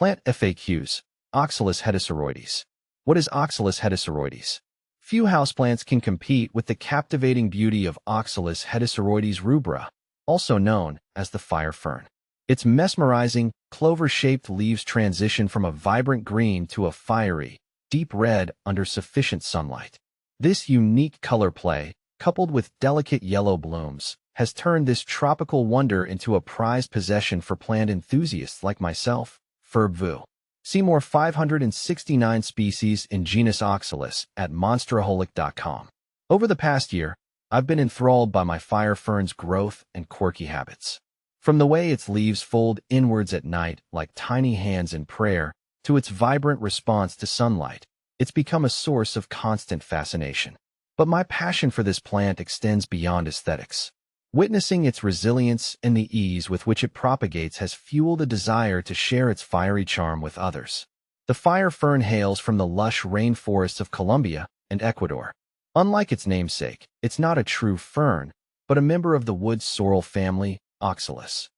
Plant FAQs. Oxalis hedysaroides. What is Oxalis hedysaroides? Few houseplants can compete with the captivating beauty of Oxalis hedysaroides rubra, also known as the fire fern. Its mesmerizing, clover-shaped leaves transition from a vibrant green to a fiery, deep red under sufficient sunlight. This unique color play, coupled with delicate yellow blooms, has turned this tropical wonder into a prized possession for plant enthusiasts like myself. Verb. See more 569 species in genus Oxalis at monsteraholic.com. Over the past year, I've been enthralled by my fire fern's growth and quirky habits. From the way its leaves fold inwards at night like tiny hands in prayer, to its vibrant response to sunlight, it's become a source of constant fascination. But my passion for this plant extends beyond aesthetics. Witnessing its resilience and the ease with which it propagates has fueled a desire to share its fiery charm with others. The fire fern hails from the lush rainforests of Colombia and Ecuador. Unlike its namesake, it's not a true fern, but a member of the wood sorrel family, Oxalis.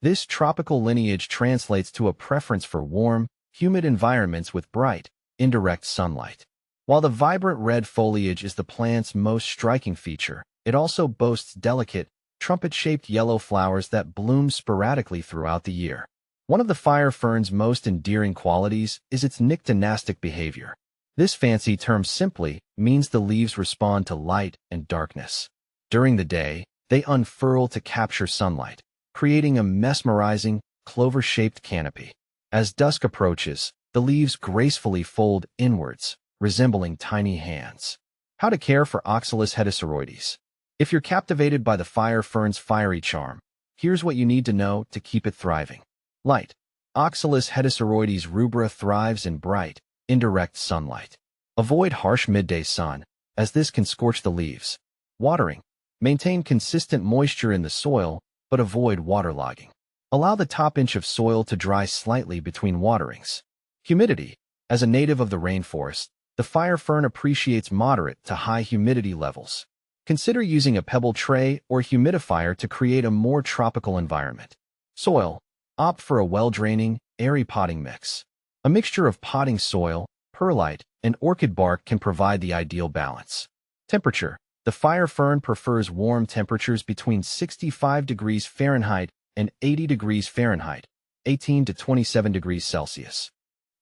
This tropical lineage translates to a preference for warm, humid environments with bright, indirect sunlight. While the vibrant red foliage is the plant's most striking feature, it also boasts delicate, trumpet-shaped yellow flowers that bloom sporadically throughout the year. One of the fire fern's most endearing qualities is its nyctinastic behavior. This fancy term simply means the leaves respond to light and darkness. During the day, they unfurl to capture sunlight, creating a mesmerizing, clover-shaped canopy. As dusk approaches, the leaves gracefully fold inwards, resembling tiny hands. How to care for Oxalis hedysaroides. If you're captivated by the fire fern's fiery charm, here's what you need to know to keep it thriving. Light. Oxalis hedysaroides rubra thrives in bright, indirect sunlight. Avoid harsh midday sun, as this can scorch the leaves. Watering. Maintain consistent moisture in the soil, but avoid waterlogging. Allow the top inch of soil to dry slightly between waterings. Humidity. As a native of the rainforest, the fire fern appreciates moderate to high humidity levels. Consider using a pebble tray or humidifier to create a more tropical environment. Soil. Opt for a well-draining, airy potting mix. A mixture of potting soil, perlite, and orchid bark can provide the ideal balance. Temperature. The fire fern prefers warm temperatures between 65 degrees Fahrenheit and 80 degrees Fahrenheit, 18 to 27 degrees Celsius.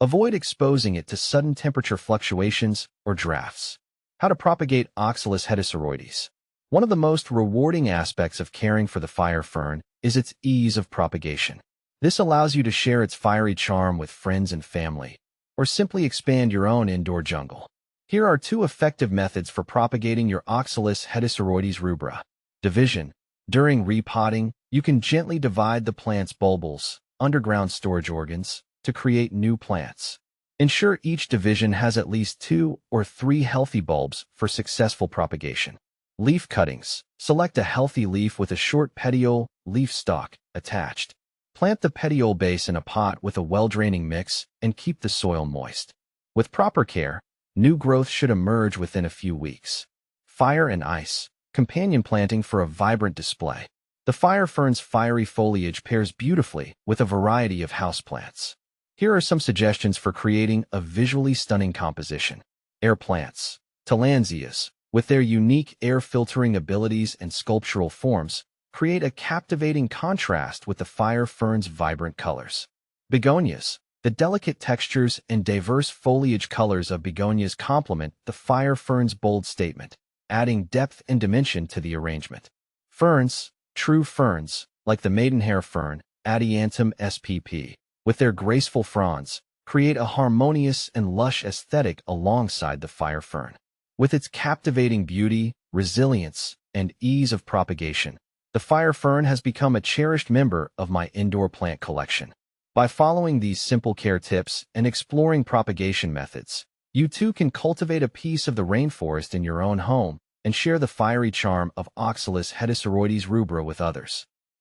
Avoid exposing it to sudden temperature fluctuations or drafts. How to propagate Oxalis hedysaroides. One of the most rewarding aspects of caring for the fire fern is its ease of propagation. This allows you to share its fiery charm with friends and family, or simply expand your own indoor jungle. Here are 2 effective methods for propagating your Oxalis hedysaroides rubra. Division. During repotting, you can gently divide the plant's bulbils, underground storage organs, to create new plants. Ensure each division has at least 2 or 3 healthy bulbs for successful propagation. Leaf cuttings. Select a healthy leaf with a short petiole, leaf stalk, attached. Plant the petiole base in a pot with a well-draining mix and keep the soil moist. With proper care, new growth should emerge within a few weeks. Fire and ice. Companion planting for a vibrant display. The fire fern's fiery foliage pairs beautifully with a variety of houseplants. Here are some suggestions for creating a visually stunning composition. Air plants. Tillandsias, with their unique air-filtering abilities and sculptural forms, create a captivating contrast with the fire fern's vibrant colors. Begonias. The delicate textures and diverse foliage colors of begonias complement the fire fern's bold statement, adding depth and dimension to the arrangement. Ferns. True ferns, like the maidenhair fern, Adiantum spp., with their graceful fronds, create a harmonious and lush aesthetic alongside the fire fern. With its captivating beauty, resilience, and ease of propagation, the fire fern has become a cherished member of my indoor plant collection. By following these simple care tips and exploring propagation methods, you too can cultivate a piece of the rainforest in your own home and share the fiery charm of Oxalis hedysaroides rubra with others.